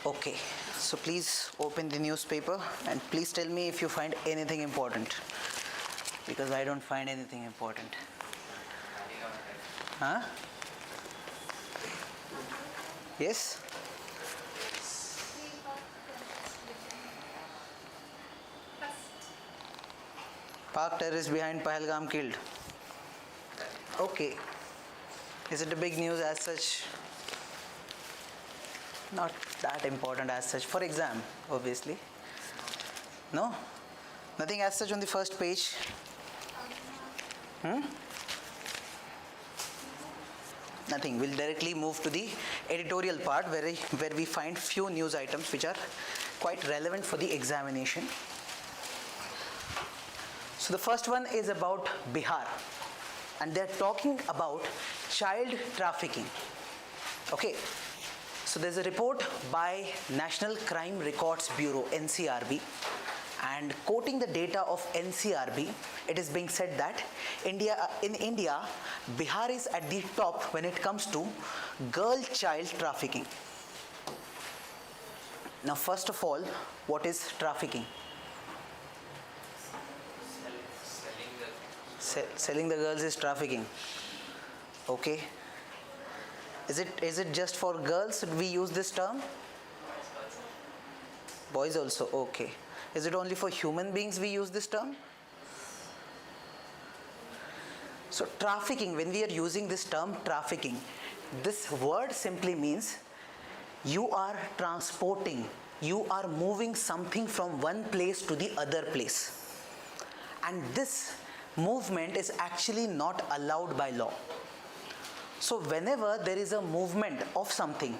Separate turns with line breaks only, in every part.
Okay, so please open the newspaper and please tell me if you find anything important, because I don't find anything important. Huh? Yes? Park terrorist behind Pahalgam killed. Okay. Is it a big news as such? Not that important as such. For exam, obviously. No? Nothing as such on the first page. Nothing. We'll directly move to the editorial part where we find few news items which are quite relevant for the examination. So the first one is about Bihar, and they're talking about child trafficking. Okay, so there's a report by National Crime Records Bureau, NCRB, and quoting the data of NCRB, it is being said that in India, Bihar is at the top when it comes to girl-child trafficking. Now, first of all, what is trafficking? Selling the girls is trafficking. Okay. Is it just for girls we use this term? Boys also. Okay. Is it only for human beings we use this term? So trafficking, when we are using this term trafficking, this word simply means you are transporting, you are moving something from one place to the other place. And this movement is actually not allowed by law. So whenever there is a movement of something,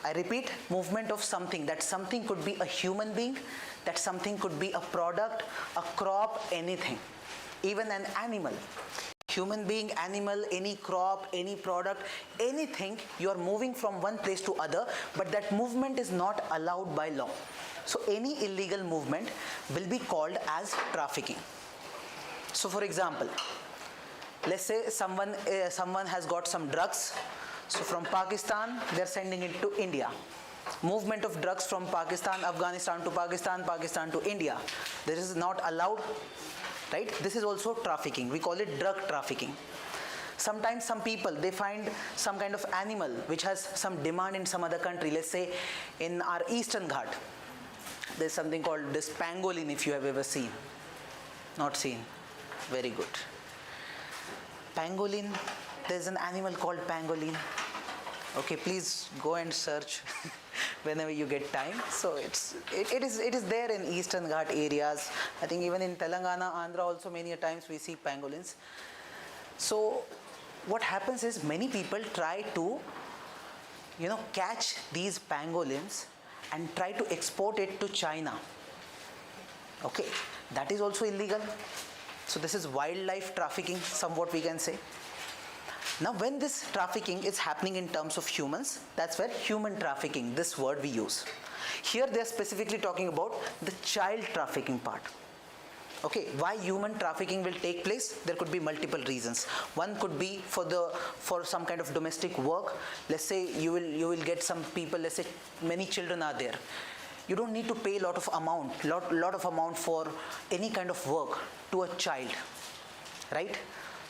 I repeat, movement of something, that something could be a human being, that something could be a product, a crop, anything, even an animal. Human being, animal, any crop, any product, anything, you are moving from one place to other, but that movement is not allowed by law. So any illegal movement will be called as trafficking. So for example, let's say someone has got some drugs. So from Pakistan, they are sending it to India. Movement of drugs from Pakistan, Afghanistan to Pakistan, Pakistan to India. This is not allowed, right? This is also trafficking. We call it drug trafficking. Sometimes some people, they find some kind of animal which has some demand in some other country. Let's say in our Eastern Ghat, there's something called this pangolin, if you have ever seen. Not seen. Very good. Pangolin, there's an animal called pangolin. Okay, please go and search whenever you get time. So it is there in Eastern Ghat areas. I think even in Telangana, Andhra also many a times we see pangolins. So what happens is many people try to catch these pangolins and try to export it to China. Okay, that is also illegal. So this is wildlife trafficking, somewhat we can say. Now when this trafficking is happening in terms of humans, that's where human trafficking, this word we use. Here they are specifically talking about the child trafficking part. Okay, why human trafficking will take place? There could be multiple reasons. One could be for some kind of domestic work. Let's say you will get some people, let's say many children are there. You don't need to pay lot of amount for any kind of work to a child, right?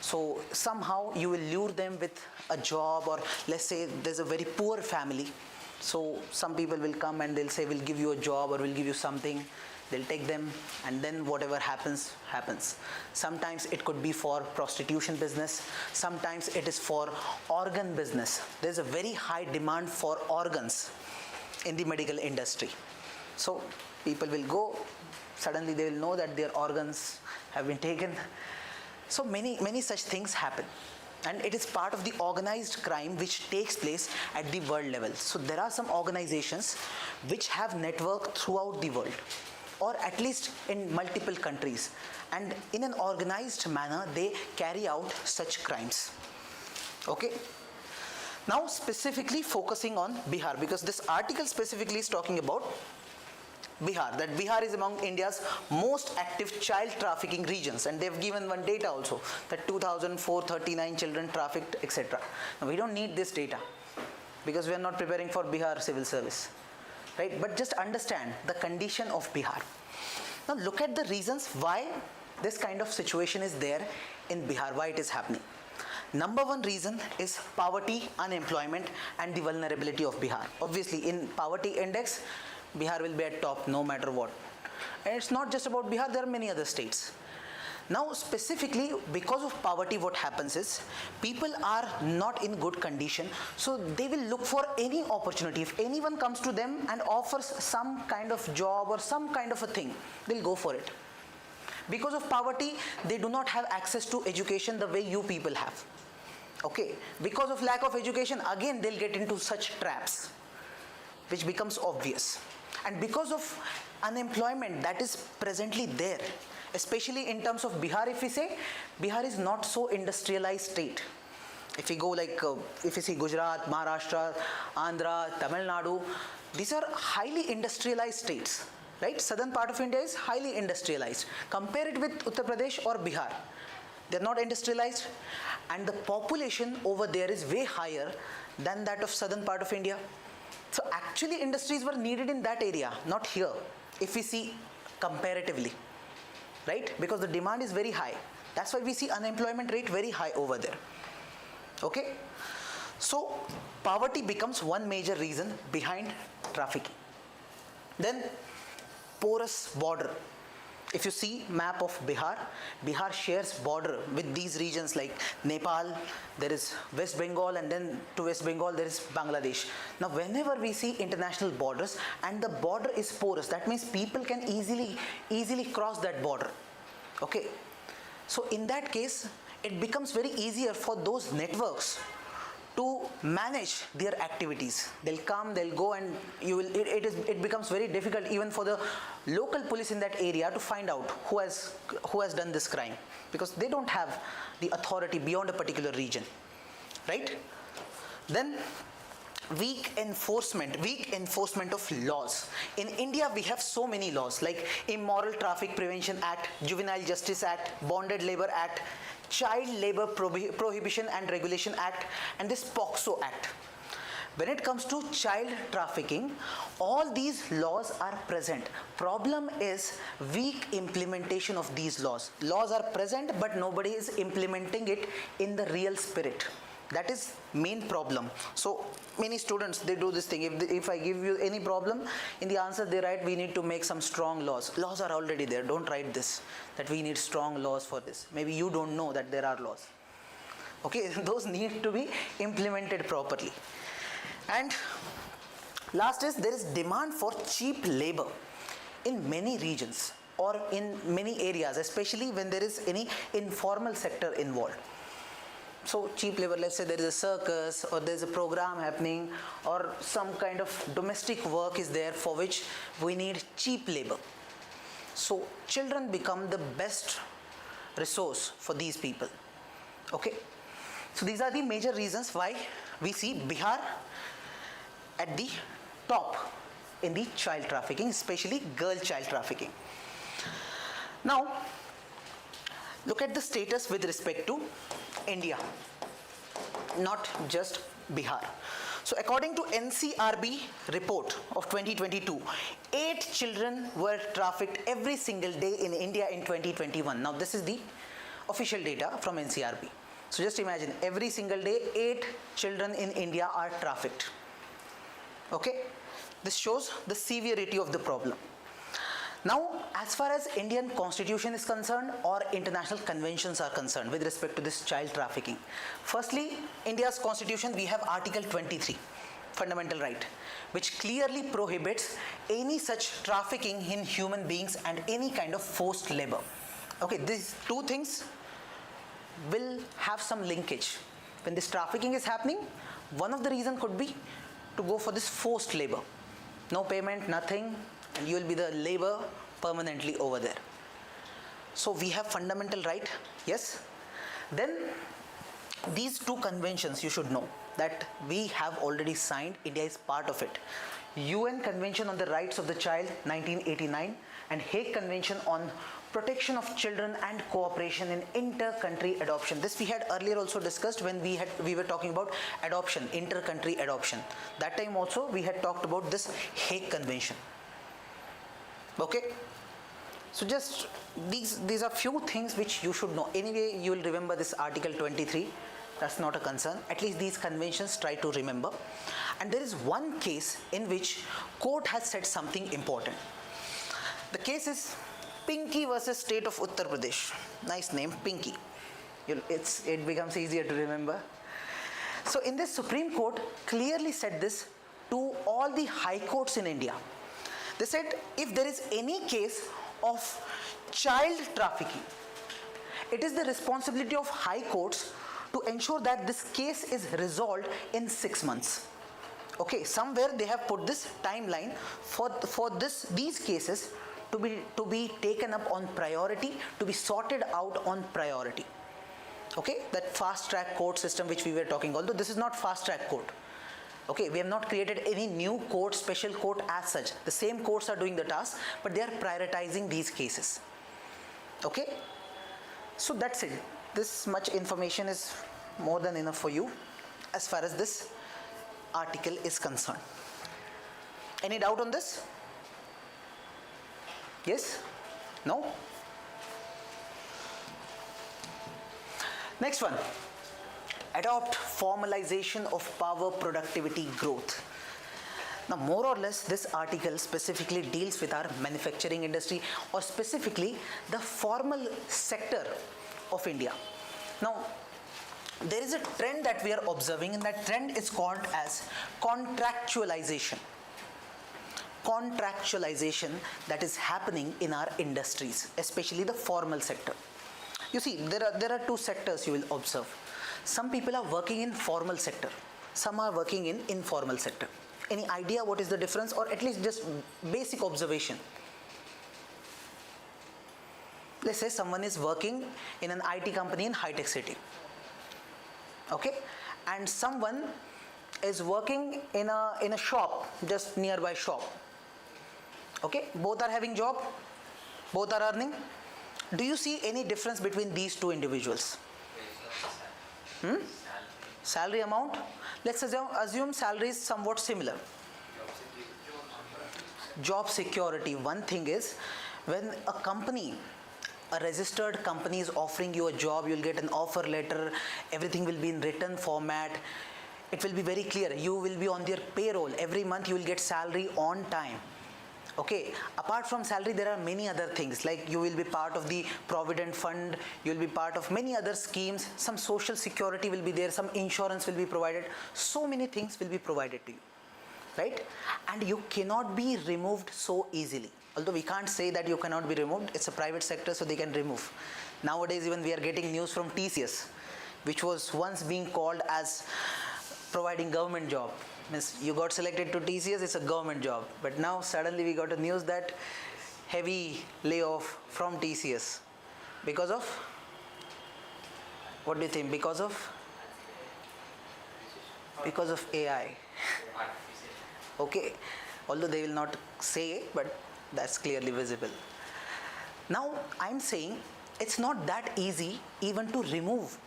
So somehow you will lure them with a job, or let's say there's a very poor family. So some people will come and they'll say, we'll give you a job or we'll give you something. They'll take them, and then whatever happens, happens. Sometimes it could be for prostitution business. Sometimes it is for organ business. There's a very high demand for organs in the medical industry. So people will go, suddenly they will know that their organs have been taken. So many such things happen, and it is part of the organized crime which takes place at the world level. So there are some organizations which have network throughout the world, or at least in multiple countries, and in an organized manner they carry out such crimes. Okay. Now specifically focusing on Bihar, because this article specifically is talking about Bihar, that Bihar is among India's most active child trafficking regions, and they've given one data also, that 2,439 children trafficked, etc. Now we don't need this data because we are not preparing for Bihar civil service. right? But just understand the condition of Bihar. Now look at the reasons why this kind of situation is there in Bihar, why it is happening. Number one reason is poverty, unemployment, and the vulnerability of Bihar. Obviously, in poverty index, Bihar will be at top no matter what. And it's not just about Bihar, there are many other states. Now, specifically, because of poverty, what happens is, people are not in good condition, so they will look for any opportunity. If anyone comes to them and offers some kind of job or some kind of a thing, they'll go for it. Because of poverty, they do not have access to education the way you people have. Okay, because of lack of education, again they'll get into such traps, which becomes obvious. And because of unemployment that is presently there, especially in terms of Bihar, if we say, Bihar is not so industrialized state. If we go like, if you see Gujarat, Maharashtra, Andhra, Tamil Nadu, these are highly industrialized states, right? Southern part of India is highly industrialized. Compare it with Uttar Pradesh or Bihar. They're not industrialized, and the population over there is way higher than that of southern part of India. So actually industries were needed in that area, not here, if we see comparatively, right? Because the demand is very high. That's why we see unemployment rate very high over there. Okay? So poverty becomes one major reason behind trafficking. Then porous border. If you see map of Bihar, Bihar shares border with these regions like Nepal, there is West Bengal, and then to West Bengal there is Bangladesh. Now whenever we see international borders and the border is porous, that means people can easily cross that border. Okay, so in that case it becomes very easier for those networks to manage their activities. They'll come, they'll go, and it becomes very difficult even for the local police in that area to find out who has done this crime, because they don't have the authority beyond a particular region, right? Then weak enforcement of laws. In India we have so many laws like Immoral Traffic Prevention Act, Juvenile Justice Act, Bonded Labor Act, Child Labor Prohibition and Regulation Act, and this POCSO Act. When it comes to child trafficking, all these laws are present. Problem is weak implementation of these laws. Laws are present, but nobody is implementing it in the real spirit. That is main problem. So many students, they do this thing. If I give you any problem, in the answer they write, we need to make some strong laws. Laws are already there. Don't write this, that we need strong laws for this. Maybe you don't know that there are laws. Okay, those need to be implemented properly. And last is, there is demand for cheap labor in many regions or in many areas, especially when there is any informal sector involved. So cheap labor, let's say there is a circus or there is a program happening or some kind of domestic work is there for which we need cheap labor. So children become the best resource for these people. Okay. So these are the major reasons why we see Bihar at the top in the child trafficking, especially girl child trafficking. Now look at the status with respect to India, not just Bihar. So according to NCRB report of 2022, 8 children were trafficked every single day in India in 2021. Now this is the official data from NCRB. So just imagine, every single day 8 children in India are trafficked. Okay, this shows the severity of the problem. Now, as far as Indian Constitution is concerned or international conventions are concerned with respect to this child trafficking, firstly, India's Constitution, we have Article 23, fundamental right, which clearly prohibits any such trafficking in human beings and any kind of forced labor. Okay, these two things will have some linkage. When this trafficking is happening, one of the reasons could be to go for this forced labor. No payment, nothing, and you will be the labor permanently over there. So we have fundamental right, yes. Then these two conventions, you should know that we have already signed, India is part of it. UN Convention on the Rights of the Child 1989 and Hague Convention on protection of children and cooperation in inter-country adoption. This we had earlier also discussed when we were talking about adoption, inter-country adoption. That time also we had talked about this Hague Convention. Okay, so just these are few things which you should know. Anyway, you will remember this Article 23. That's not a concern. At least these conventions try to remember. And there is one case in which court has said something important. The case is Pinky versus State of Uttar Pradesh. Nice name, Pinky. It becomes easier to remember. So in this Supreme Court clearly said this to all the high courts in India. They said if there is any case of child trafficking, it is the responsibility of high courts to ensure that this case is resolved in 6 months. Okay, somewhere they have put this timeline for these cases to be taken up on priority, to be sorted out on priority. Okay, that fast track court system which we were talking, although this is not fast track court. Okay, we have not created any new court, special court as such. The same courts are doing the task, but they are prioritizing these cases. Okay, so that's it. This much information is more than enough for you as far as this article is concerned. Any doubt on this? Yes? No? Next one. Adopt formalization of power productivity growth. Now, more or less, this article specifically deals with our manufacturing industry, or specifically the formal sector of India. Now, there is a trend that we are observing, and that trend is called as contractualization. Contractualization that is happening in our industries, especially the formal sector. You see, there are two sectors you will observe. Some people are working in formal sector, some are working in informal sector. Any idea what is the difference, or at least just basic observation? Let's say someone is working in an IT company in high-tech city. Okay, and someone is working in a shop, just nearby shop. Okay, both are having job, both are earning. Do you see any difference between these two individuals? Salary amount? Let's assume salary is somewhat similar. Job security. One thing is, when a company, a registered company is offering you a job, you'll get an offer letter, everything will be in written format. It will be very clear. You will be on their payroll. Every month you will get salary on time. Okay, apart from salary, there are many other things, like you will be part of the provident fund, you will be part of many other schemes, some social security will be there, some insurance will be provided, so many things will be provided to you, right? And you cannot be removed so easily. Although we can't say that you cannot be removed, it's a private sector, so they can remove. Nowadays even we are getting news from TCS, which was once being called as providing government job. Means you got selected to TCS, it's a government job. But now suddenly we got a news that heavy layoff from TCS. Because of? What do you think? Because of AI. Okay, although they will not say it, but that's clearly visible. Now I'm saying it's not that easy even to remove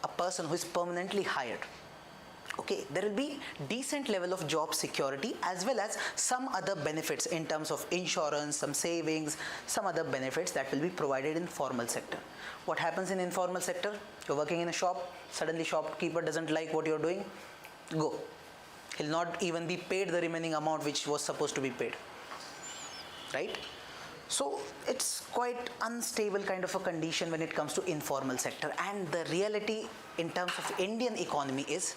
a person who is permanently hired. Okay, there will be decent level of job security as well as some other benefits in terms of insurance, some savings, some other benefits that will be provided in formal sector. What happens in informal sector? You're working in a shop, suddenly shopkeeper doesn't like what you're doing, go. He'll not even be paid the remaining amount which was supposed to be paid, right? So it's quite unstable kind of a condition when it comes to informal sector. And the reality in terms of Indian economy is,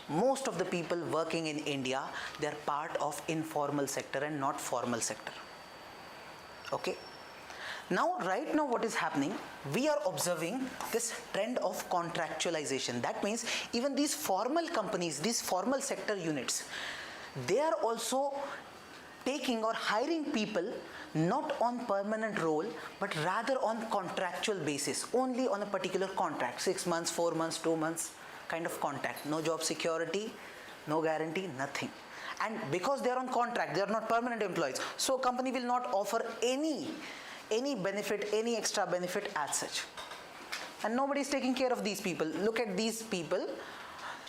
most of the people working in India, they are part of informal sector and not formal sector. Okay. Now, right now what is happening, we are observing this trend of contractualization. That means even these formal companies, these formal sector units, they are also taking or hiring people not on permanent role, but rather on contractual basis, only on a particular contract, 6 months, 4 months, 2 months kind of contract. No job security, no guarantee, nothing. And because they are on contract, they are not permanent employees, so company will not offer any any benefit, any extra benefit as such. And nobody is taking care of these people. Look at these people.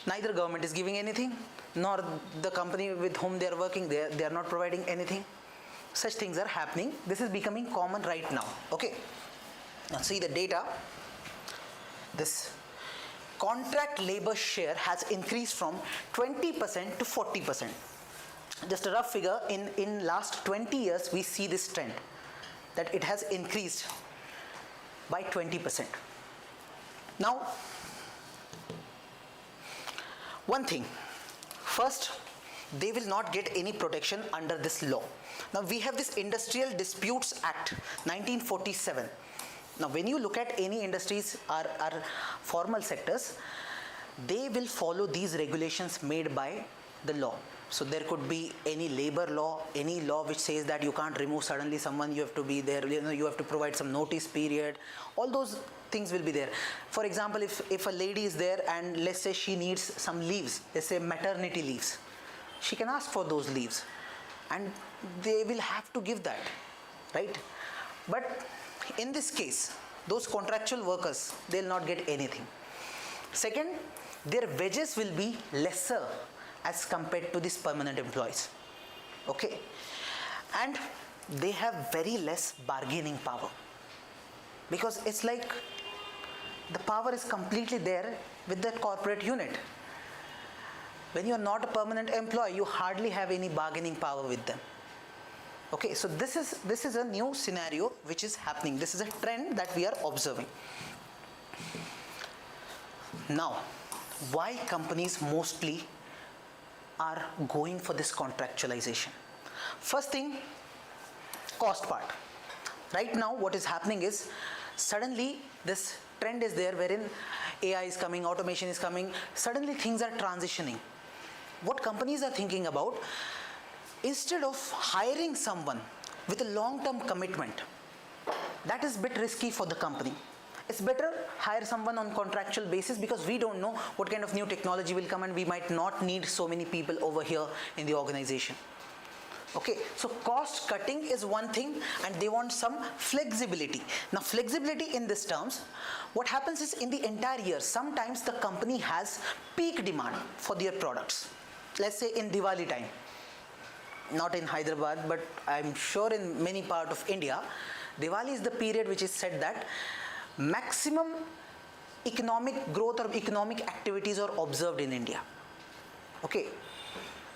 Neither government is giving anything, nor the company with whom they are working, they are not providing anything. Such things are happening. This is becoming common right now. Okay. Now see the data. This contract labor share has increased from 20% to 40%. Just a rough figure, in last 20 years we see this trend, that it has increased by 20%. Now, one thing, first, they will not get any protection under this law. Now we have this Industrial Disputes Act 1947. Now when you look at any industries or formal sectors, they will follow these regulations made by the law. So there could be any labor law, any law which says that you can't remove suddenly someone, you have to be there, you have to provide some notice period. All those things will be there. For example, if a lady is there and let's say she needs some leaves, let's say maternity leaves, she can ask for those leaves and they will have to give that, right? But in this case, those contractual workers, they'll not get anything. Second, their wages will be lesser as compared to these permanent employees. Okay, and they have very less bargaining power, because it's like the power is completely there with that corporate unit. When you are not a permanent employee, you hardly have any bargaining power with them. Okay, so this is a new scenario which is happening. This is a trend that we are observing. Now, why companies mostly are going for this contractualization? First thing, cost part. Right now what is happening is, suddenly this trend is there wherein AI is coming, automation is coming, suddenly things are transitioning. What companies are thinking about, instead of hiring someone with a long-term commitment, that is a bit risky for the company. It's better hire someone on contractual basis, because we don't know what kind of new technology will come and we might not need so many people over here in the organization. Okay, so cost cutting is one thing, and they want some flexibility. Now flexibility in these terms, what happens is, in the entire year, sometimes the company has peak demand for their products. Let's say in Diwali time, not in Hyderabad, but I'm sure in many parts of India, Diwali is the period which is said that maximum economic growth or economic activities are observed in India. Okay,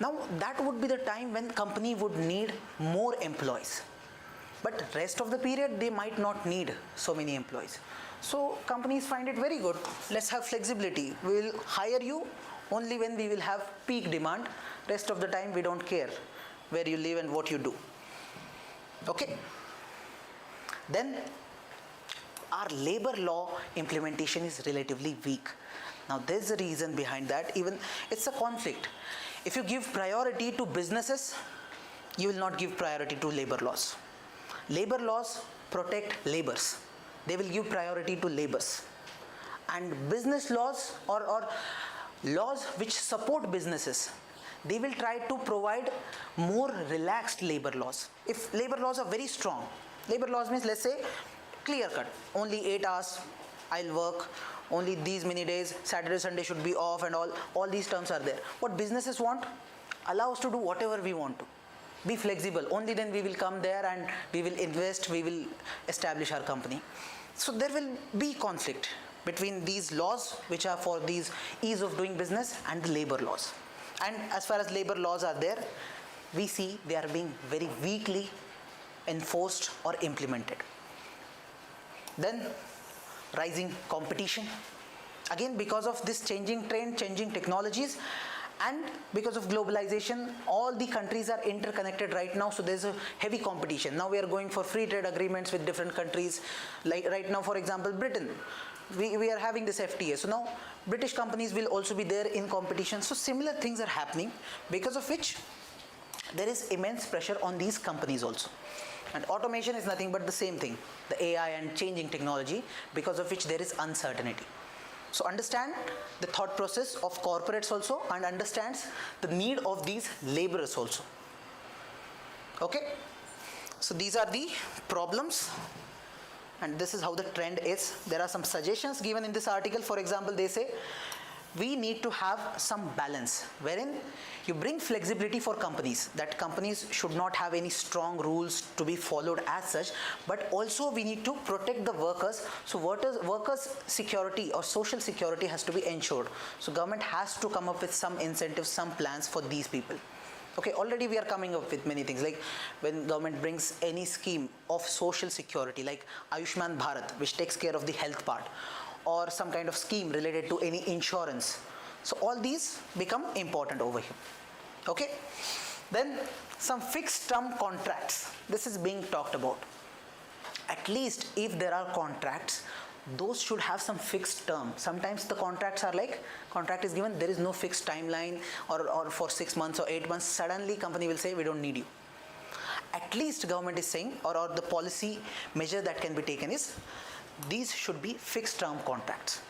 now that would be the time when company would need more employees, but rest of the period they might not need so many employees. So companies find it very good, let's have flexibility, we will hire you only when we will have peak demand, rest of the time we don't care where you live and what you do. Okay, then our labor law implementation is relatively weak. Now there's a reason behind that. Even it's a conflict. If you give priority to businesses, you will not give priority to labor laws. Labor laws protect laborers. They will give priority to laborers. And business laws or laws which support businesses, they will try to provide more relaxed labor laws. If labor laws are very strong, labor laws means, let's say, clear cut, only 8 hours I'll work, only these many days, Saturday, Sunday should be off, and all these terms are there. What businesses want, allow us to do whatever we want to. Be flexible, only then we will come there and we will invest, we will establish our company. So there will be conflict between these laws which are for these ease of doing business and the labor laws. And as far as labor laws are there, we see they are being very weakly enforced or implemented. Then rising competition, again because of this changing trend, changing technologies, and because of globalization, all the countries are interconnected right now, so there's a heavy competition. Now we are going for free trade agreements with different countries, like right now, for example, Britain, we are having this FTA, so now British companies will also be there in competition. So similar things are happening, because of which there is immense pressure on these companies also. And automation is nothing but the same thing, the AI and changing technology, because of which there is uncertainty. So understand the thought process of corporates also, and understands the need of these laborers also. Okay. So these are the problems, and this is how the trend is. There are some suggestions given in this article. For example, they say we need to have some balance wherein you bring flexibility for companies, that companies should not have any strong rules to be followed as such, but also we need to protect the workers. So workers security or social security has to be ensured. So government has to come up with some incentives, some plans for these people. Okay, already we are coming up with many things, like when government brings any scheme of social security like Ayushman Bharat, which takes care of the health part, or some kind of scheme related to any insurance. So all these become important over here. Okay, then some fixed term contracts, this is being talked about. At least if there are contracts, those should have some fixed term. Sometimes the contracts are like, contract is given, there is no fixed timeline, or for 6 months or 8 months, suddenly company will say we don't need you. At least government is saying, or the policy measure that can be taken is, these should be fixed term contracts.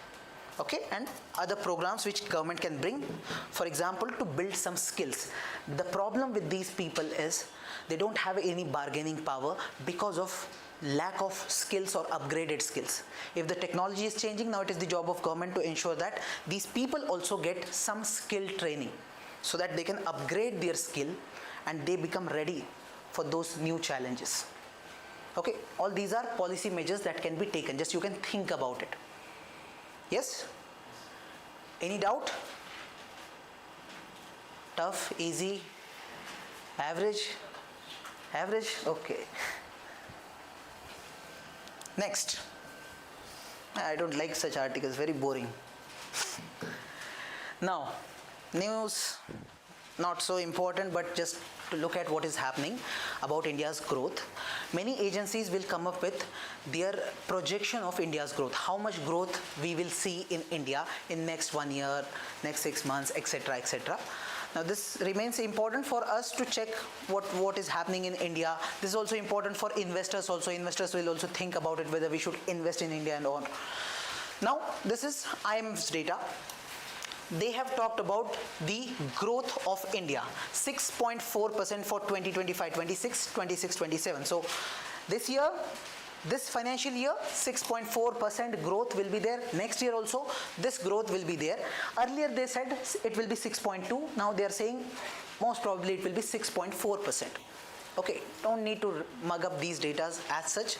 Okay, and other programs which government can bring, for example, to build some skills. The problem with these people is they don't have any bargaining power because of lack of skills or upgraded skills. If the technology is changing, now it is the job of government to ensure that these people also get some skill training so that they can upgrade their skill and they become ready for those new challenges. Okay, all these are policy measures that can be taken. Just you can think about it. Yes? Any doubt? Tough, easy, average? Average? Okay. Next. I don't like such articles, very boring. Now, news, not so important, but just to look at what is happening about India's growth. Many agencies will come up with their projection of India's growth, how much growth we will see in India in next 1 year, next 6 months, etc., etc. Now this remains important for us to check what is happening in India. This is also important for investors also. Investors will also think about it, whether we should invest in India and all. Now this is IMF's data. They have talked about the growth of India, 6.4% for 2025-26, 26-27. So this year, this financial year, 6.4% growth will be there. Next year also, this growth will be there. Earlier they said it will be 6.2. Now they are saying most probably it will be 6.4%. Okay, don't need to mug up these data as such.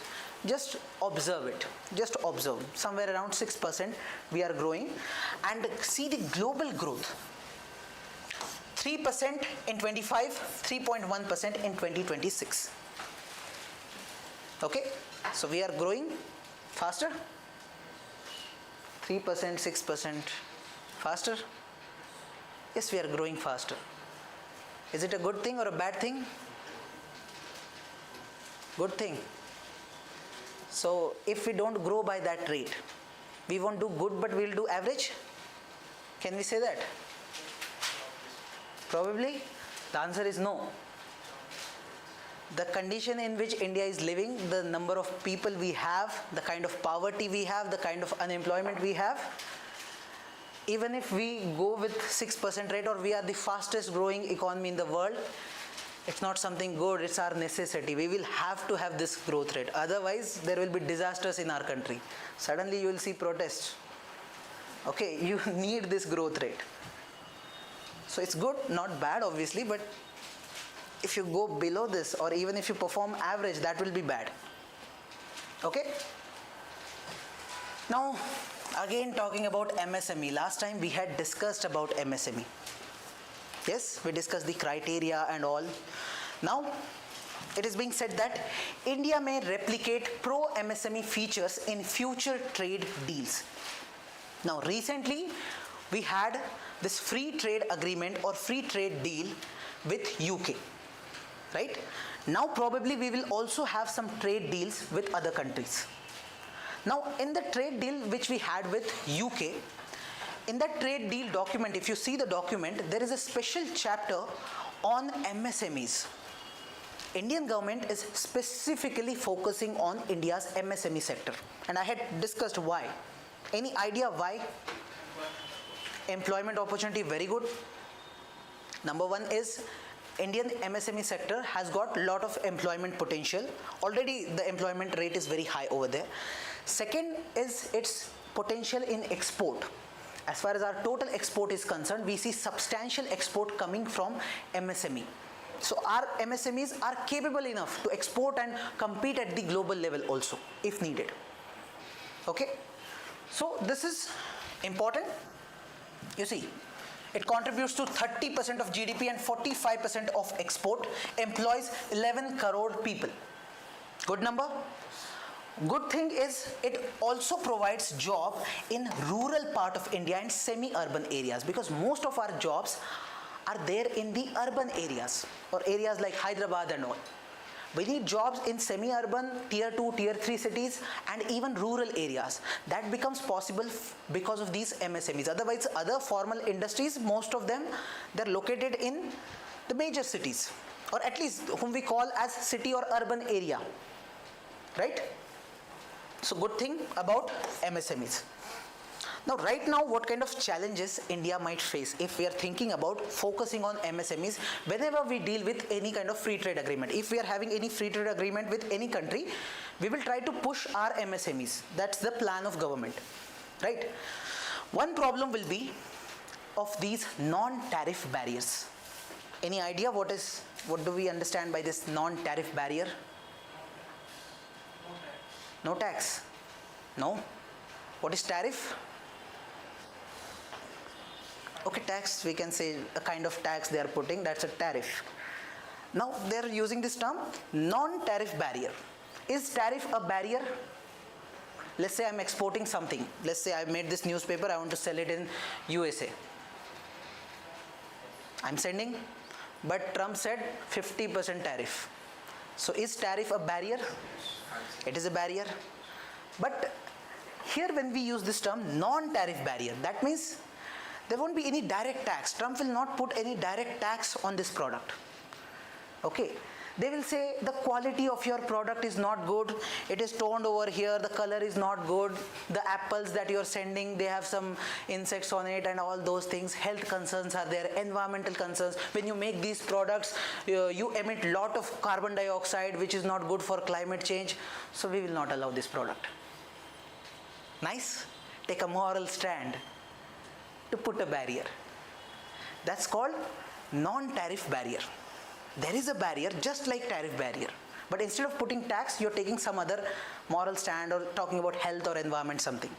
Just observe it. Just observe. Somewhere around 6% we are growing. And see the global growth. 3% in 25, 3.1% in 2026. Okay, so we are growing faster. 3%, 6% faster. Yes, we are growing faster. Is it a good thing or a bad thing? Good thing. So if we don't grow by that rate, we won't do good, but we'll do average. Can we say that? Probably. The answer is no. The condition in which India is living, the number of people we have, the kind of poverty we have, the kind of unemployment we have, even if we go with 6% rate or we are the fastest growing economy in the world, it's not something good, it's our necessity. We will have to have this growth rate. Otherwise, there will be disasters in our country. Suddenly you will see protests. Okay, you need this growth rate. So it's good, not bad obviously, but if you go below this or even if you perform average, that will be bad. Okay? Now, again talking about MSME. Last time we had discussed about MSME. Yes, we discussed the criteria and all. Now, it is being said that India may replicate pro-MSME features in future trade deals. Now, recently, we had this free trade agreement or free trade deal with UK, right? Now, probably we will also have some trade deals with other countries. Now, in the trade deal which we had with UK, in that trade deal document, if you see the document, there is a special chapter on MSMEs. Indian government is specifically focusing on India's MSME sector. And I had discussed why. Any idea why? Employment opportunity, very good. Number one is Indian MSME sector has got a lot of employment potential. Already the employment rate is very high over there. Second is its potential in export. As far as our total export is concerned, we see substantial export coming from MSME. So our MSMEs are capable enough to export and compete at the global level also, if needed. Okay, so this is important. You see, it contributes to 30% of GDP and 45% of export, employs 11 crore people. Good number. Good thing is it also provides job in rural part of India and semi-urban areas, because most of our jobs are there in the urban areas or areas like Hyderabad and all. We need jobs in semi-urban, tier 2, tier 3 cities and even rural areas. That becomes possible because of these MSMEs. Otherwise, other formal industries, most of them, they're located in the major cities, or at least whom we call as city or urban area, right? So good thing about MSMEs. Now, right now, what kind of challenges India might face if we are thinking about focusing on MSMEs whenever we deal with any kind of free trade agreement? If we are having any free trade agreement with any country, we will try to push our MSMEs. That's the plan of government, right? One problem will be of these non-tariff barriers. Any idea what do we understand by this non-tariff barrier? No tax? No? What is tariff? Okay, tax, we can say a kind of tax they are putting, that's a tariff. Now they are using this term non-tariff barrier. Is tariff a barrier? Let's say I'm exporting something. Let's say I made this newspaper, I want to sell it in USA. I'm sending, but Trump said 50% tariff. So is tariff a barrier? It is a barrier. But here when we use this term non-tariff barrier, that means there won't be any direct tax. Trump will not put any direct tax on this product. Okay. They will say the quality of your product is not good, it is toned over here, the color is not good, the apples that you are sending, they have some insects on it and all those things. Health concerns are there, environmental concerns. When you make these products, you emit lot of carbon dioxide, which is not good for climate change. So we will not allow this product. Nice? Take a moral stand to put a barrier. That's called non-tariff barrier. There is a barrier just like tariff barrier, but instead of putting tax, you're taking some other moral stand or talking about health or environment something.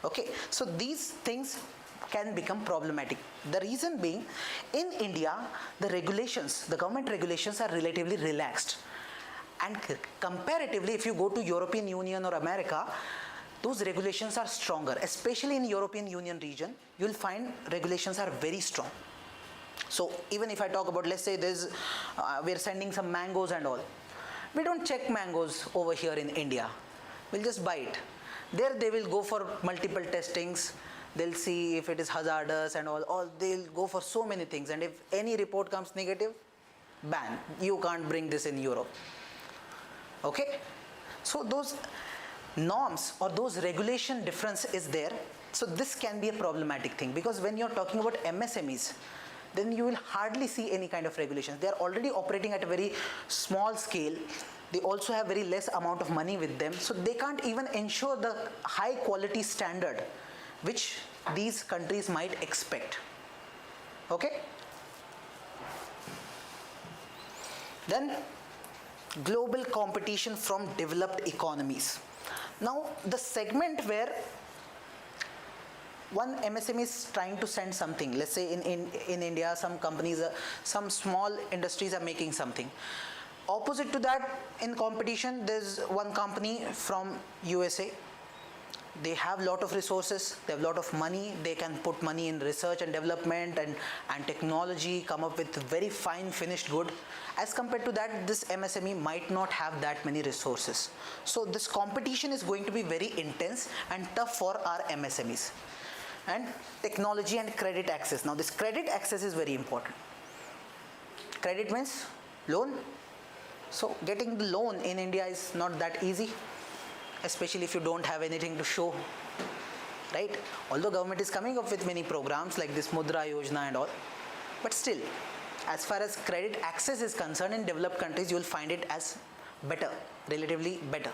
Okay, so these things can become problematic. The reason being, in India, the regulations, the government regulations are relatively relaxed, and comparatively if you go to European Union or America, those regulations are stronger. Especially in European Union region, you'll find regulations are very strong. So even if I talk about, let's say we're sending some mangoes and all, we don't check mangoes over here in India. We'll just buy it. There they will go for multiple testings. They'll see if it is hazardous and all. They'll go for so many things. And if any report comes negative, ban. You can't bring this in Europe. Okay? So those norms or those regulation difference is there. So this can be a problematic thing, because when you're talking about MSMEs, then you will hardly see any kind of regulations. They are already operating at a very small scale. They also have very less amount of money with them. So they can't even ensure the high quality standard which these countries might expect. Okay? Then global competition from developed economies. Now the segment where one MSME is trying to send something, let's say in India, some companies, some small industries are making something. Opposite to that, in competition, there's one company from USA. They have a lot of resources, they have a lot of money, they can put money in research and development and technology, come up with very fine finished good. As compared to that, this MSME might not have that many resources. So this competition is going to be very intense and tough for our MSMEs. And technology and credit access. Now this credit access is very important. Credit means loan. So getting the loan in India is not that easy, especially if you don't have anything to show, right? Although government is coming up with many programs like this Mudra Yojana and all, but still, as far as credit access is concerned, in developed countries you will find it as better, relatively better.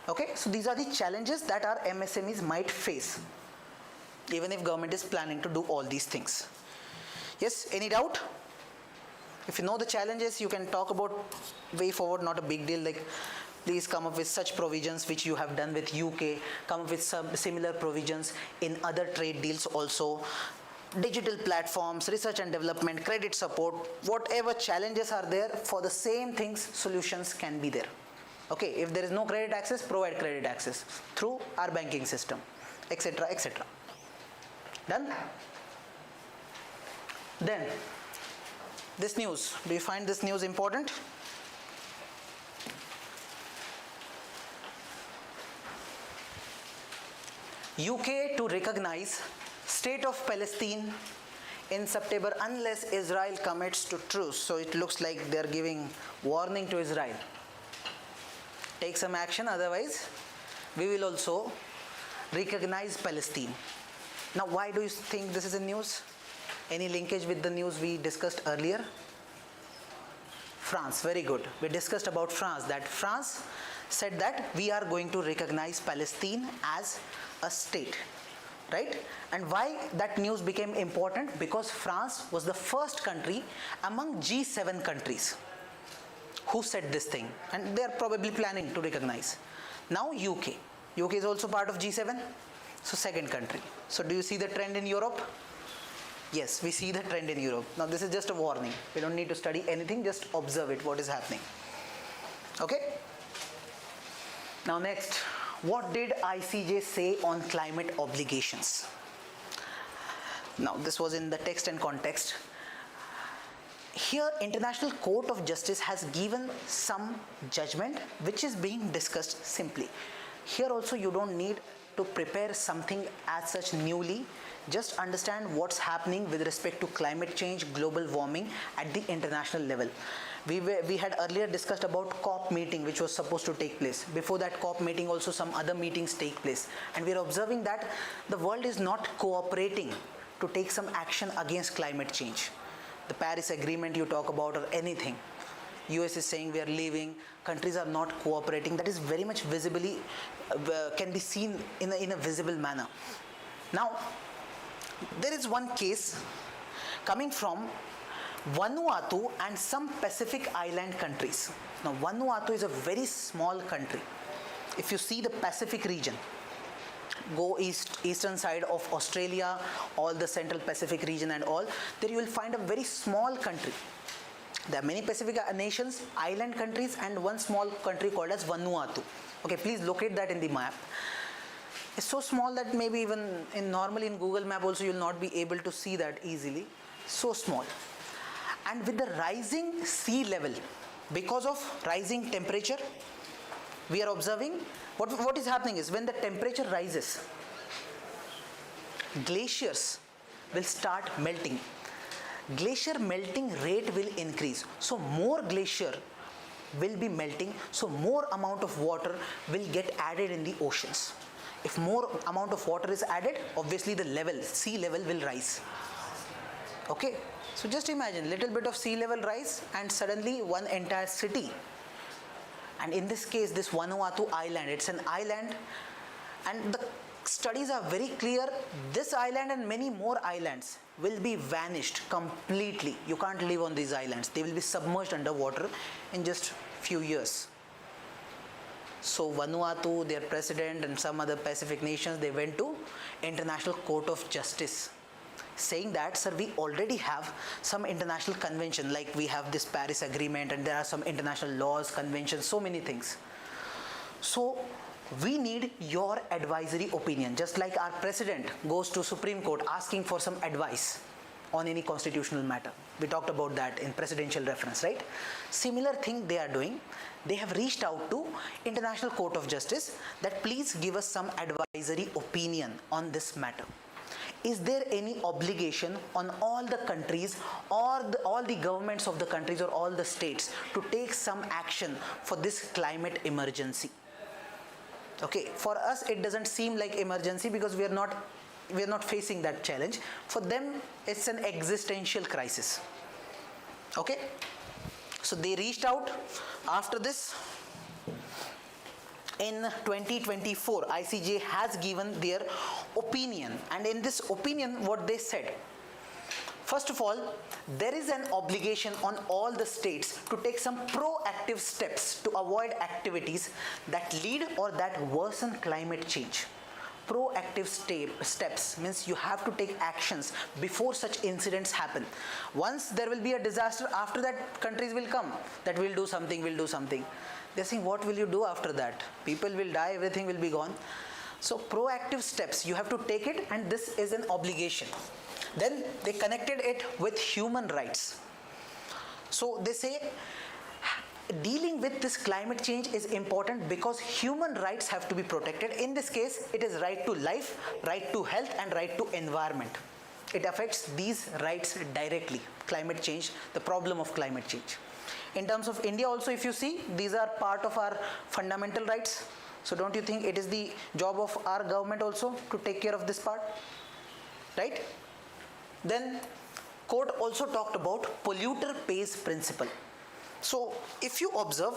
Okay, so these are the challenges that our MSMEs might face, even if government is planning to do all these things. Yes, any doubt? If you know the challenges, you can talk about way forward, not a big deal, like please come up with such provisions which you have done with UK, come up with some similar provisions in other trade deals also. Digital platforms, research and development, credit support, whatever challenges are there, for the same things, solutions can be there. Okay, if there is no credit access, provide credit access through our banking system, etc., etc. Done? Then, this news, do you find this news important? UK to recognize State of Palestine in September unless Israel commits to truce. So it looks like they are giving warning to Israel. Take some action, otherwise we will also recognize Palestine. Now, why do you think this is a news? Any linkage with the news we discussed earlier? France, very good. We discussed about France, that France said that we are going to recognize Palestine as a state, right? And why that news became important? Because France was the first country among G7 countries who said this thing, and they are probably planning to recognize. Now UK is also part of G7, so second country. So do you see the trend in Europe? Yes, we see the trend in Europe. Now this is just a warning. We don't need to study anything, just observe it, what is happening. Okay? Now next, what did ICJ say on climate obligations? Now this was in the text and context. Here, International Court of Justice has given some judgment which is being discussed simply. Here also you don't need to prepare something as such newly. Just understand what's happening with respect to climate change, global warming at the international level. We had earlier discussed about COP meeting which was supposed to take place. Before that COP meeting also some other meetings take place. And we are observing that the world is not cooperating to take some action against climate change. The Paris Agreement you talk about or anything. US is saying we are leaving, countries are not cooperating. That is very much visibly, can be seen in a visible manner. Now, there is one case coming from Vanuatu and some Pacific Island countries. Now, Vanuatu is a very small country. If you see the Pacific region, go eastern side of Australia, all the central Pacific region and all, there you will find a very small country. There are many Pacific nations, island countries, and one small country called as Vanuatu. Okay, please locate that in the map. It's so small that maybe even normally in Google map also you will not be able to see that easily. So small. And with the rising sea level, because of rising temperature, we are observing what is happening is when the temperature rises, glaciers will start melting. Glacier melting rate will increase. So more glacier will be melting, so more amount of water will get added in the oceans. If more amount of water is added, obviously the level, sea level will rise. Okay, so just imagine little bit of sea level rise and suddenly one entire city. And in this case, this Vanuatu island, it's an island, and the studies are very clear. This island and many more islands will be vanished completely. You can't live on these islands. They will be submerged underwater in just few years. So Vanuatu, their president and some other Pacific nations, they went to International Court of Justice saying that, sir, we already have some international convention, like we have this Paris Agreement and there are some international laws, conventions, so many things. So we need your advisory opinion, just like our president goes to Supreme Court asking for some advice on any constitutional matter. We talked about that in presidential reference, right? Similar thing they are doing. They have reached out to International Court of Justice that please give us some advisory opinion on this matter. Is there any obligation on all the countries or all the governments of the countries or all the states to take some action for this climate emergency? Okay, for us it doesn't seem like emergency because we are not facing that challenge. For them it's an existential crisis. Okay, so they reached out after this. In 2024, ICJ has given their opinion, and in this opinion what they said, first of all, there is an obligation on all the states to take some proactive steps to avoid activities that lead or that worsen climate change. Proactive steps means you have to take actions before such incidents happen. Once there will be a disaster, after that countries will come that will do something, will do something. They're saying, what will you do after that? People will die, everything will be gone. So proactive steps, you have to take it, and this is an obligation. Then they connected it with human rights. So they say dealing with this climate change is important because human rights have to be protected. In this case, it is right to life, right to health, and right to environment. It affects these rights directly, climate change, the problem of climate change. In terms of India also, if you see, these are part of our fundamental rights. So don't you think it is the job of our government also to take care of this part, right? Then court also talked about polluter pays principle. So if you observe,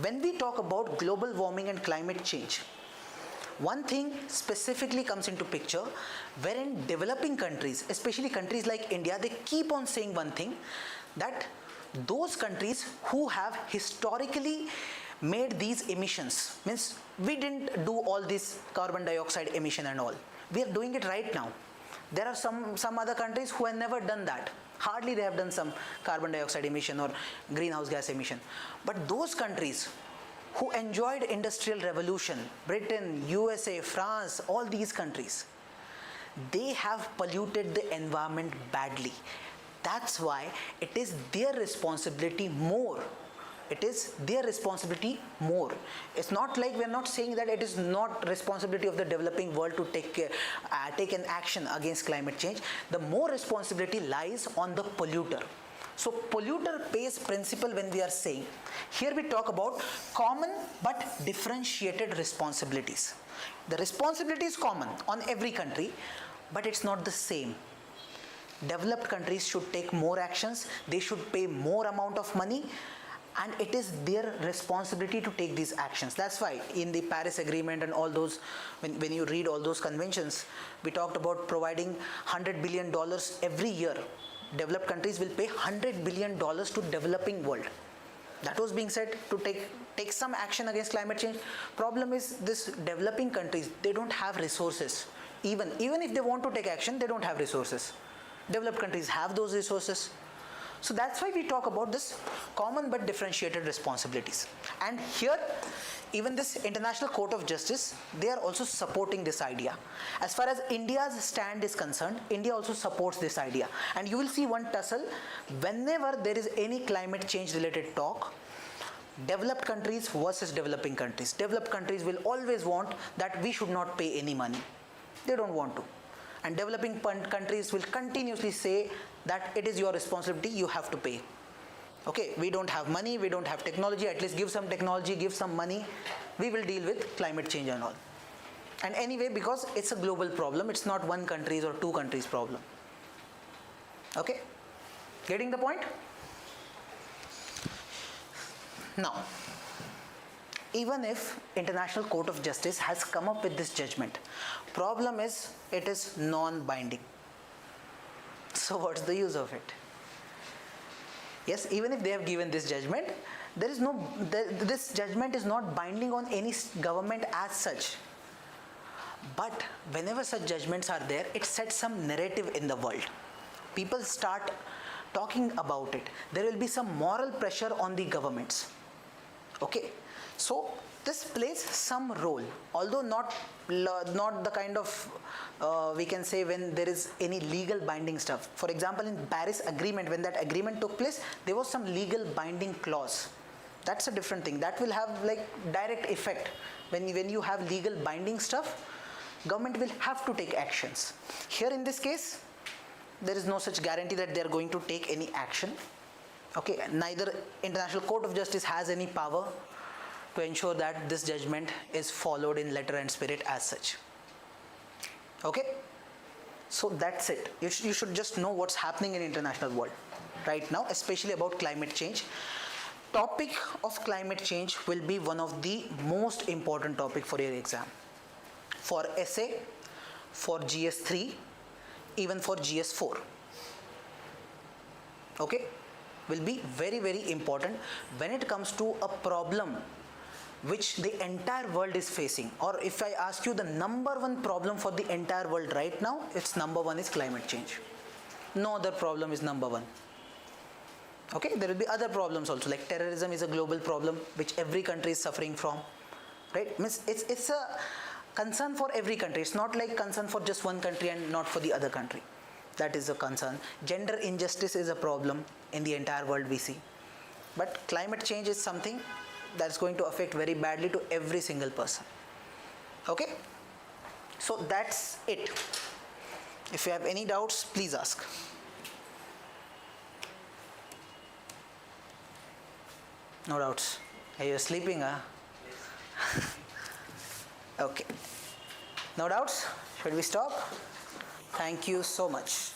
when we talk about global warming and climate change, one thing specifically comes into picture, wherein developing countries, especially countries like India, they keep on saying one thing, that those countries who have historically made these emissions, means we didn't do all this carbon dioxide emission and all, we are doing it right now. There are some other countries who have never done that. Hardly they have done some carbon dioxide emission or greenhouse gas emission. But those countries who enjoyed industrial revolution, Britain, USA, France, all these countries, they have polluted the environment badly. That's why it is their responsibility more. It is their responsibility more. It's not like, we're not saying that it is not responsibility of the developing world to take an action against climate change. The more responsibility lies on the polluter. So polluter pays principle, when we are saying, here we talk about common but differentiated responsibilities. The responsibility is common on every country, but it's not the same. Developed countries should take more actions, they should pay more amount of money, and it is their responsibility to take these actions. That's why in the Paris Agreement and all those, when you read all those conventions, we talked about providing $100 billion every year. Developed countries will pay $100 billion to developing world. That was being said to take some action against climate change. Problem is, this developing countries, they don't have resources. Even if they want to take action, they don't have resources. Developed countries have those resources. So that's why we talk about this common but differentiated responsibilities. And here, even this International Court of Justice, they are also supporting this idea. As far as India's stand is concerned, India also supports this idea. And you will see one tussle whenever there is any climate change related talk. Developed countries versus developing countries. Developed countries will always want that we should not pay any money. They don't want to. And developing countries will continuously say that it is your responsibility, you have to pay. Okay, we don't have money, we don't have technology, at least give some technology, give some money, we will deal with climate change and all. And anyway, because it's a global problem, it's not one country's or two countries' problem. Okay, getting the point? Now, even if International Court of Justice has come up with this judgment, problem is it is non-binding. So what's the use of it? Yes, even if they have given this judgment, there is this judgment is not binding on any government as such. But whenever such judgments are there, it sets some narrative in the world. People start talking about it. There will be some moral pressure on the governments. Okay, so this plays some role, although not the kind of, we can say, when there is any legal binding stuff. For example, in Paris Agreement, when that agreement took place, there was some legal binding clause. That's a different thing. That will have like direct effect. When you have legal binding stuff, government will have to take actions. Here in this case, there is no such guarantee that they are going to take any action. Okay, neither International Court of Justice has any power to ensure that this judgment is followed in letter and spirit as such. Okay, So that's it. You should just know what's happening in international world right now, especially about climate change. Topic of climate change will be one of the most important topic for your exam. For essay, for GS3, even for GS4. Okay? Will be very, very important when it comes to a problem which the entire world is facing. Or if I ask you the number one problem for the entire world right now, it's number one is climate change. No other problem is number one. Okay, there will be other problems also, like terrorism is a global problem which every country is suffering from, right? Means it's a concern for every country. It's not like concern for just one country and not for the other country. That is a concern. Gender injustice is a problem in the entire world we see. But climate change is something that's going to affect very badly to every single person. Okay? So that's it. If you have any doubts, please ask. No doubts. Are you sleeping, huh? Okay. No doubts? Should we stop? Thank you so much.